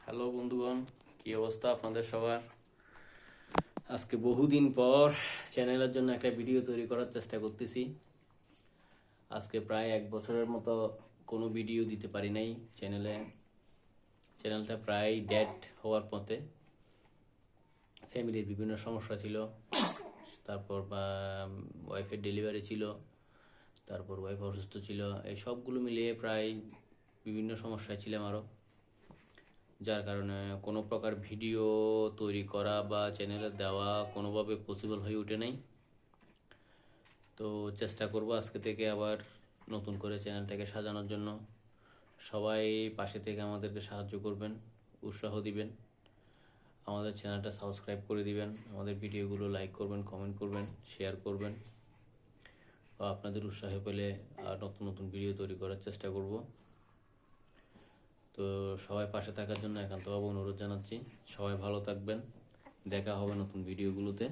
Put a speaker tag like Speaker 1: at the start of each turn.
Speaker 1: Hello বন্ধুগণ, কি অবস্থা আপনাদের সবার? আজকে বহুদিন পর চ্যানেলের জন্য একটা ভিডিও তৈরি করার চেষ্টা করতেছি। আজকে প্রায় 1 বছরের মতো কোনো ভিডিও দিতে পারি নাই চ্যানেলটা প্রায় ডেড হওয়ার পথে। ফ্যামিলির বিভিন্ন সমস্যা ছিল, তারপর ওয়াইফের ডেলিভারি ছিল, তারপর ওয়াইফ অসুস্থ ছিল। এই সবগুলো মিলিয়ে প্রায় বিভিন্ন সমস্যায় ছিলাম আরও, যার কারণে কোনো প্রকার ভিডিও তৈরি করা বা চ্যানেলে দেওয়া কোনোভাবে পসিবল হয়ে ওঠে নাই। তো চেষ্টা করব আজকে থেকে আবার নতুন করে চ্যানেলটাকে সাজানোর জন্য। সবাই পাশে থেকে আমাদেরকে সাহায্য করবেন, উৎসাহ দিবেন, আমাদের চ্যানেলটা সাবস্ক্রাইব করে দিবেন, আমাদের ভিডিওগুলো লাইক করবেন, কমেন্ট করবেন, শেয়ার করবেন। বা আপনাদের উৎসাহ পেলে আর নতুন নতুন ভিডিও তৈরি করার চেষ্টা করব। তো সবাই পাশে থাকার জন্য একান্তভাবে অনুরোধ জানাচ্ছি। সবাই ভালো থাকবেন, দেখা হবে নতুন ভিডিওগুলোতে।